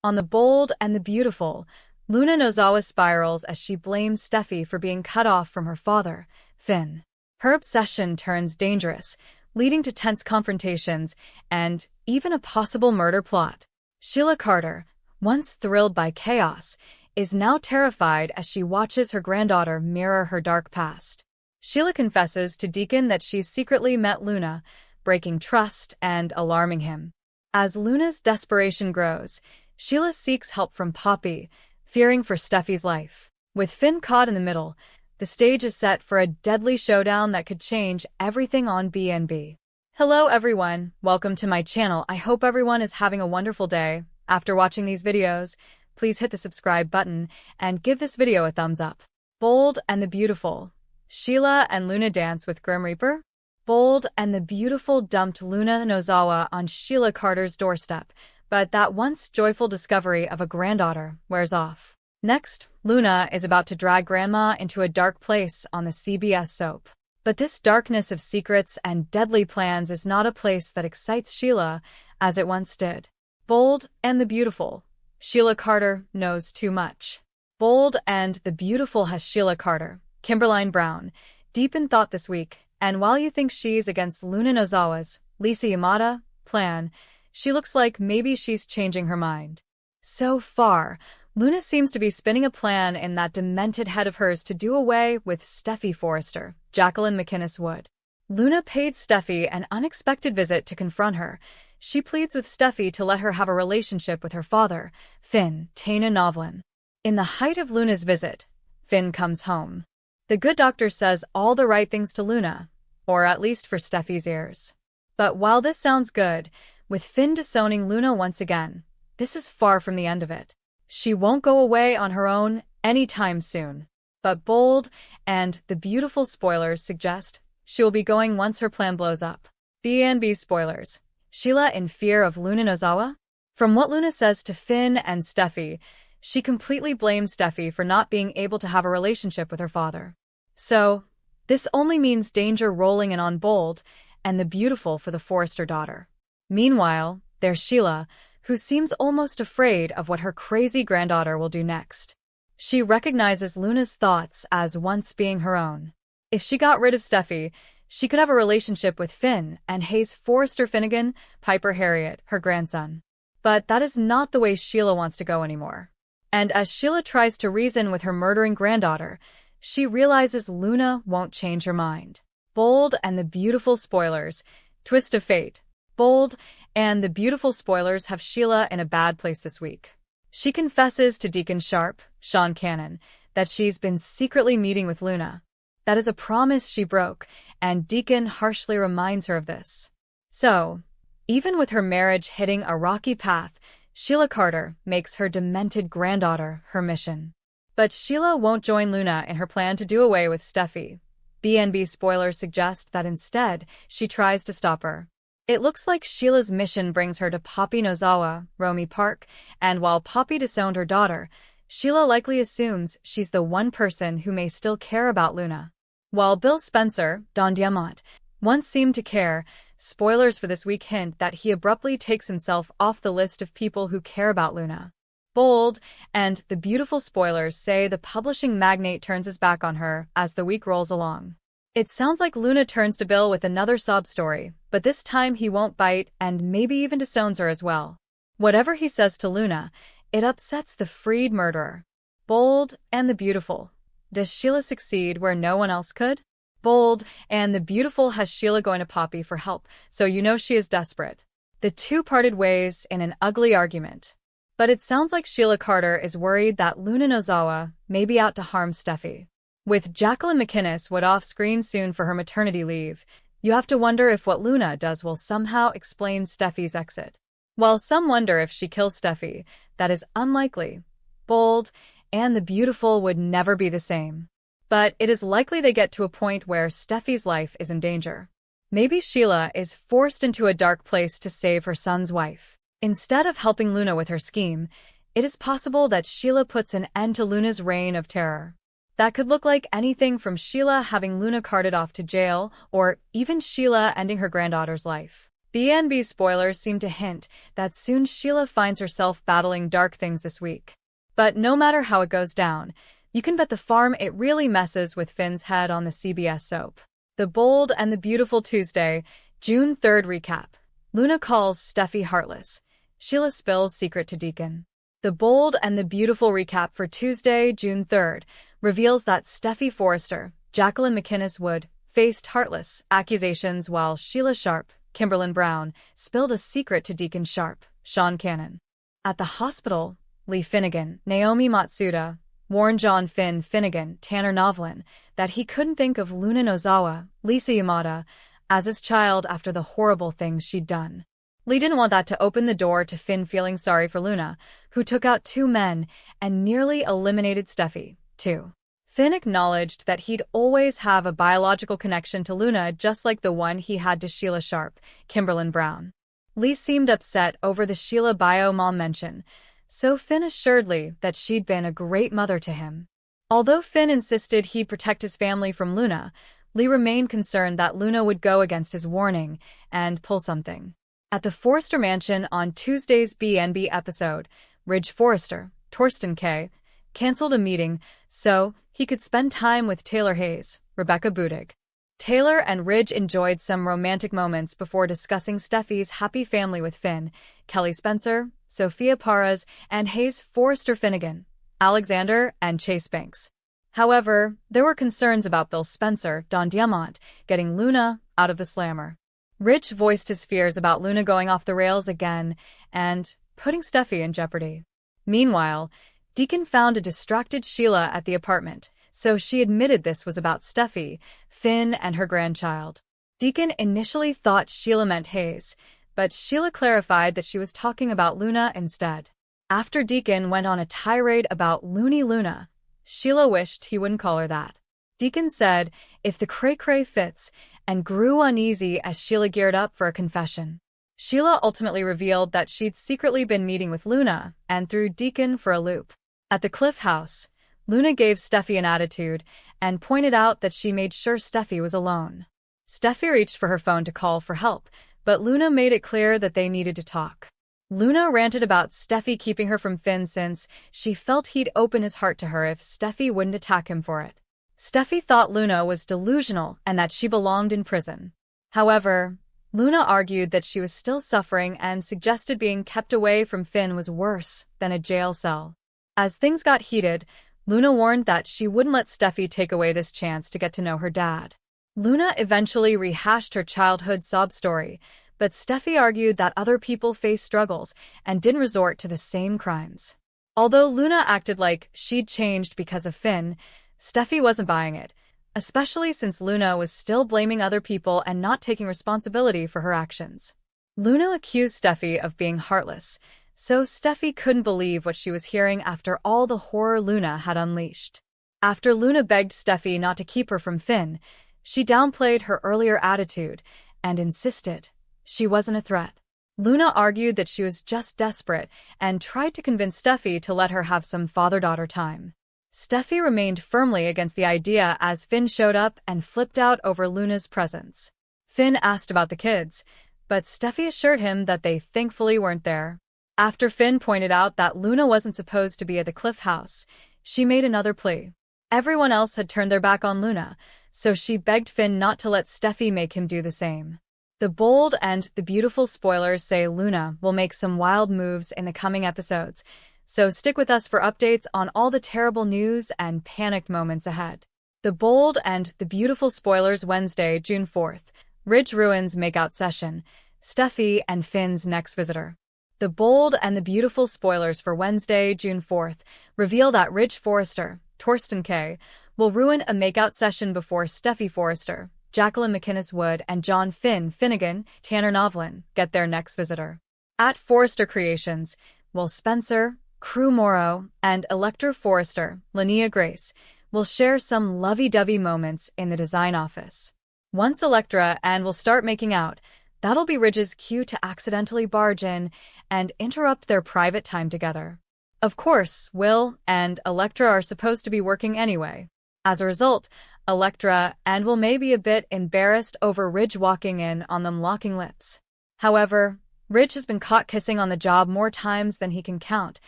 On the bold and the beautiful, Luna Nozawa spirals as she blames Steffy for being cut off from her father, Finn. Her obsession turns dangerous, leading to tense confrontations and even a possible murder plot. Sheila Carter, once thrilled by chaos, is now terrified as she watches her granddaughter mirror her dark past. Sheila confesses to Deacon that she's secretly met Luna, breaking trust and alarming him. As Luna's desperation grows, Sheila seeks help from Poppy, fearing for Steffy's life. With Finn caught in the middle, the stage is set for a deadly showdown that could change everything on B&B. Hello everyone, welcome to my channel. I hope everyone is having a wonderful day. After watching these videos, please hit the subscribe button and give this video a thumbs up. Bold and the beautiful. Sheila and Luna dance with Grim Reaper? Bold and the beautiful dumped Luna Nozawa on Sheila Carter's doorstep, but that once joyful discovery of a granddaughter wears off. Next, Luna is about to drag Grandma into a dark place on the CBS soap. But this darkness of secrets and deadly plans is not a place that excites Sheila as it once did. Bold and the beautiful. Sheila Carter knows too much. Bold and the beautiful has Sheila Carter, Kimberline Brown, deep in thought this week, and while you think she's against Luna Nozawa's, Lisa Yamada, plan, she looks like maybe she's changing her mind. So far, Luna seems to be spinning a plan in that demented head of hers to do away with Steffy Forrester, Jacqueline McInnes Wood. Luna paid Steffy an unexpected visit to confront her. She pleads with Steffy to let her have a relationship with her father, Finn, Tana Novlin. In the height of Luna's visit, Finn comes home. The good doctor says all the right things to Luna, or at least for Steffy's ears. But while this sounds good, with Finn disowning Luna once again, this is far from the end of it. She won't go away on her own anytime soon. But bold and the beautiful spoilers suggest she will be going once her plan blows up. B&B spoilers. Sheila in fear of Luna Nozawa? From what Luna says to Finn and Steffy, she completely blames Steffy for not being able to have a relationship with her father. So, this only means danger rolling in on Bold and the beautiful for the Forrester daughter. Meanwhile, there's Sheila, who seems almost afraid of what her crazy granddaughter will do next. She recognizes Luna's thoughts as once being her own. If she got rid of Steffy, she could have a relationship with Finn and Hayes Forrester Finnegan, Piper Harriet, her grandson. But that is not the way Sheila wants to go anymore. And as Sheila tries to reason with her murdering granddaughter, she realizes Luna won't change her mind. Bold and the beautiful spoilers. Twist of fate. Bold and the beautiful spoilers have Sheila in a bad place this week. She confesses to Deacon Sharp, Sean Cannon, that she's been secretly meeting with Luna. That is a promise she broke, and Deacon harshly reminds her of this. So, even with her marriage hitting a rocky path, Sheila Carter makes her demented granddaughter her mission. But Sheila won't join Luna in her plan to do away with Steffy. B&B spoilers suggest that instead, she tries to stop her. It looks like Sheila's mission brings her to Poppy Nozawa, Romy Park, and while Poppy disowned her daughter, Sheila likely assumes she's the one person who may still care about Luna. While Bill Spencer, Don Diamont, once seemed to care, spoilers for this week hint that he abruptly takes himself off the list of people who care about Luna. Bold and the beautiful spoilers say the publishing magnate turns his back on her as the week rolls along. It sounds like Luna turns to Bill with another sob story, but this time he won't bite and maybe even disowns her as well. Whatever he says to Luna, it upsets the freed murderer. Bold and the beautiful. Does Sheila succeed where no one else could? Bold and the beautiful has Sheila going to Poppy for help, so you know she is desperate. The two parted ways in an ugly argument. But it sounds like Sheila Carter is worried that Luna Nozawa may be out to harm Steffy. With Jacqueline McInnes Wood off screen soon for her maternity leave, you have to wonder if what Luna does will somehow explain Steffy's exit. While some wonder if she kills Steffy, that is unlikely. Bold and the beautiful would never be the same. But it is likely they get to a point where Steffy's life is in danger. Maybe Sheila is forced into a dark place to save her son's wife. Instead of helping Luna with her scheme, it is possible that Sheila puts an end to Luna's reign of terror. That could look like anything from Sheila having Luna carted off to jail, or even Sheila ending her granddaughter's life. B&B spoilers seem to hint that soon Sheila finds herself battling dark things this week. But no matter how it goes down, you can bet the farm it really messes with Finn's head on the CBS soap. The Bold and the Beautiful Tuesday, June 3rd recap. Luna calls Steffy heartless. Sheila spills secret to Deacon. The Bold and the Beautiful recap for Tuesday, June 3rd, reveals that Steffy Forrester, Jacqueline McInnes Wood, faced Heartless accusations while Sheila Sharp, Kimberlyn Brown, spilled a secret to Deacon Sharp, Sean Cannon. At the hospital, Lee Finnegan, Naomi Matsuda, warned John Finnegan, Tanner Novlin, that he couldn't think of Luna Nozawa, Lisa Yamada, as his child after the horrible things she'd done. Lee didn't want that to open the door to Finn feeling sorry for Luna, who took out 2 men and nearly eliminated Steffy, too. Finn acknowledged that he'd always have a biological connection to Luna just like the one he had to Sheila Sharp, Kimberlyn Brown. Lee seemed upset over the Sheila bio-mom mention, so Finn assured Lee that she'd been a great mother to him. Although Finn insisted he'd protect his family from Luna, Lee remained concerned that Luna would go against his warning and pull something. At the Forrester mansion on Tuesday's B&B episode, Ridge Forrester, Torsten K., canceled a meeting so he could spend time with Taylor Hayes, Rebecca Budig. Taylor and Ridge enjoyed some romantic moments before discussing Steffy's happy family with Finn, Kelly Spencer, Sophia Parras, and Hayes Forrester Finnegan, Alexander, and Chase Banks. However, there were concerns about Bill Spencer, Don Diamont, getting Luna out of the slammer. Ridge voiced his fears about Luna going off the rails again and putting Steffy in jeopardy. Meanwhile, Deacon found a distracted Sheila at the apartment, so she admitted this was about Steffy, Finn, and her grandchild. Deacon initially thought Sheila meant Hayes, but Sheila clarified that she was talking about Luna instead. After Deacon went on a tirade about Loony Luna, Sheila wished he wouldn't call her that. Deacon said, if the cray-cray fits, and grew uneasy as Sheila geared up for a confession. Sheila ultimately revealed that she'd secretly been meeting with Luna and threw Deacon for a loop. At the Cliff House, Luna gave Steffy an attitude and pointed out that she made sure Steffy was alone. Steffy reached for her phone to call for help, but Luna made it clear that they needed to talk. Luna ranted about Steffy keeping her from Finn since she felt he'd open his heart to her if Steffy wouldn't attack him for it. Steffy thought Luna was delusional and that she belonged in prison. However, Luna argued that she was still suffering and suggested being kept away from Finn was worse than a jail cell. As things got heated, Luna warned that she wouldn't let Steffy take away this chance to get to know her dad. Luna eventually rehashed her childhood sob story, but Steffy argued that other people faced struggles and didn't resort to the same crimes. Although Luna acted like she'd changed because of Finn, Steffy wasn't buying it, especially since Luna was still blaming other people and not taking responsibility for her actions. Luna accused Steffy of being heartless, so Steffy couldn't believe what she was hearing after all the horror Luna had unleashed. After Luna begged Steffy not to keep her from Finn, she downplayed her earlier attitude and insisted she wasn't a threat. Luna argued that she was just desperate and tried to convince Steffy to let her have some father-daughter time. Steffy remained firmly against the idea as Finn showed up and flipped out over Luna's presence. Finn asked about the kids, but Steffy assured him that they thankfully weren't there. After Finn pointed out that Luna wasn't supposed to be at the Cliff House, she made another plea. Everyone else had turned their back on Luna, so she begged Finn not to let Steffy make him do the same. The Bold and the Beautiful spoilers say Luna will make some wild moves in the coming episodes, so stick with us for updates on all the terrible news and panicked moments ahead. The Bold and the Beautiful spoilers Wednesday, June 4th. Ridge ruins makeout session. Steffy and Finn's next visitor. The Bold and the Beautiful spoilers for Wednesday, June 4th, reveal that Ridge Forrester, Torsten K., will ruin a makeout session before Steffy Forrester, Jacqueline McInnes Wood, and John Finnegan, Tanner Novlin, get their next visitor. At Forrester Creations, Will Spencer, Crew Morrow, and Electra Forrester, Linnea Grace, will share some lovey-dovey moments in the design office. Once Electra and Will start making out, that'll be Ridge's cue to accidentally barge in and interrupt their private time together. Of course, Will and Electra are supposed to be working anyway. As a result, Electra and Will may be a bit embarrassed over Ridge walking in on them locking lips. However, Ridge has been caught kissing on the job more times than he can count,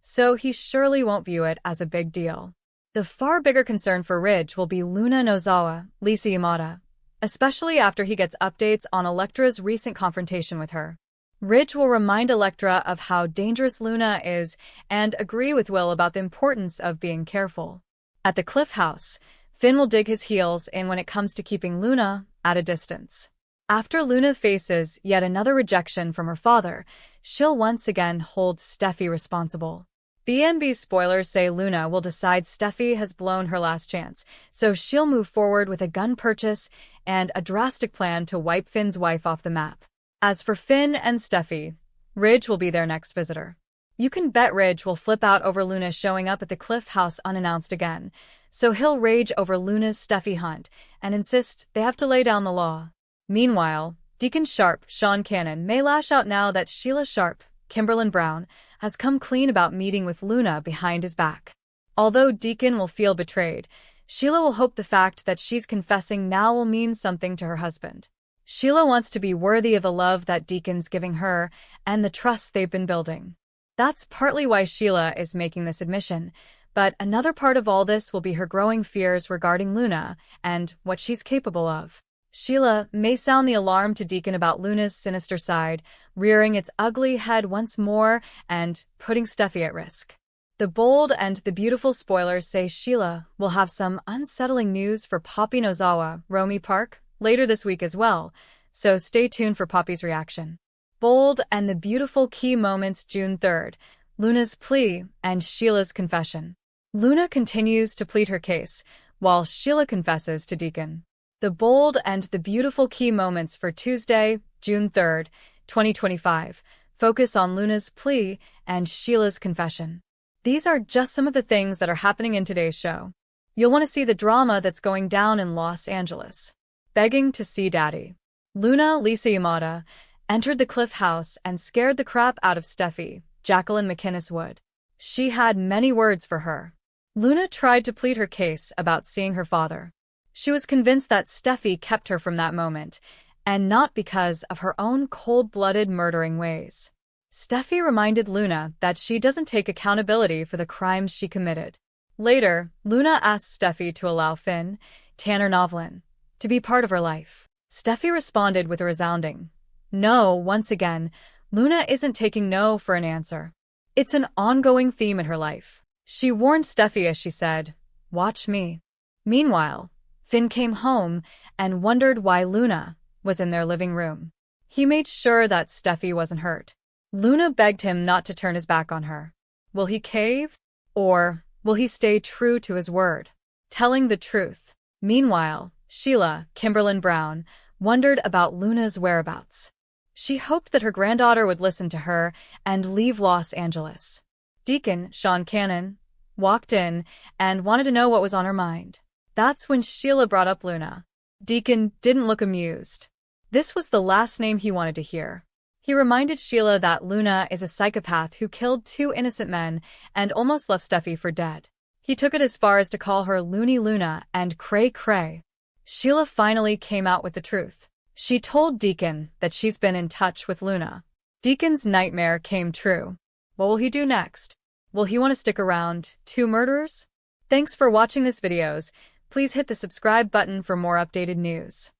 so he surely won't view it as a big deal. The far bigger concern for Ridge will be Luna Nozawa, Lisa Yamada, especially after he gets updates on Elektra's recent confrontation with her. Ridge will remind Elektra of how dangerous Luna is and agree with Will about the importance of being careful. At the Cliff House, Finn will dig his heels in when it comes to keeping Luna at a distance. After Luna faces yet another rejection from her father, she'll once again hold Steffy responsible. BNB spoilers say Luna will decide Steffy has blown her last chance, so she'll move forward with a gun purchase and a drastic plan to wipe Finn's wife off the map. As for Finn and Steffy, Ridge will be their next visitor. You can bet Ridge will flip out over Luna showing up at the Cliff House unannounced again, so he'll rage over Luna's Steffy hunt and insist they have to lay down the law. Meanwhile, Deacon Sharp, Sean Cannon, may lash out now that Sheila Sharp, Kimberlyn Brown, has come clean about meeting with Luna behind his back. Although Deacon will feel betrayed, Sheila will hope the fact that she's confessing now will mean something to her husband. Sheila wants to be worthy of the love that Deacon's giving her and the trust they've been building. That's partly why Sheila is making this admission, but another part of all this will be her growing fears regarding Luna and what she's capable of. Sheila may sound the alarm to Deacon about Luna's sinister side, rearing its ugly head once more and putting Steffy at risk. The bold and the beautiful spoilers say Sheila will have some unsettling news for Poppy Nozawa, Romy Park, later this week as well, so stay tuned for Poppy's reaction. Bold and the beautiful key moments June 3rd, Luna's plea and Sheila's confession. Luna continues to plead her case, while Sheila confesses to Deacon. The bold and the beautiful key moments for Tuesday, June 3rd, 2025, focus on Luna's plea and Sheila's confession. These are just some of the things that are happening in today's show. You'll want to see the drama that's going down in Los Angeles. Begging to see Daddy. Luna, Lisa Yamada, entered the Cliff House and scared the crap out of Steffy, Jacqueline McInnes Wood. She had many words for her. Luna tried to plead her case about seeing her father. She was convinced that Steffy kept her from that moment, and not because of her own cold-blooded murdering ways. Steffy reminded Luna that she doesn't take accountability for the crimes she committed. Later, Luna asked Steffy to allow Finn, Tanner Novlin, to be part of her life. Steffy responded with a resounding no. Once again, Luna isn't taking no for an answer. It's an ongoing theme in her life. She warned Steffy as she said, "Watch me." Meanwhile, Finn came home and wondered why Luna was in their living room. He made sure that Steffy wasn't hurt. Luna begged him not to turn his back on her. Will he cave? Or will he stay true to his word, telling the truth? Meanwhile, Sheila, Kimberlyn Brown, wondered about Luna's whereabouts. She hoped that her granddaughter would listen to her and leave Los Angeles. Deacon, Sean Cannon, walked in and wanted to know what was on her mind. That's when Sheila brought up Luna. Deacon didn't look amused. This was the last name he wanted to hear. He reminded Sheila that Luna is a psychopath who killed 2 innocent men and almost left Steffy for dead. He took it as far as to call her Loony Luna and Cray Cray. Sheila finally came out with the truth. She told Deacon that she's been in touch with Luna. Deacon's nightmare came true. What will he do next? Will he want to stick around 2 murderers? Thanks for watching this videos. Please hit the subscribe button for more updated news.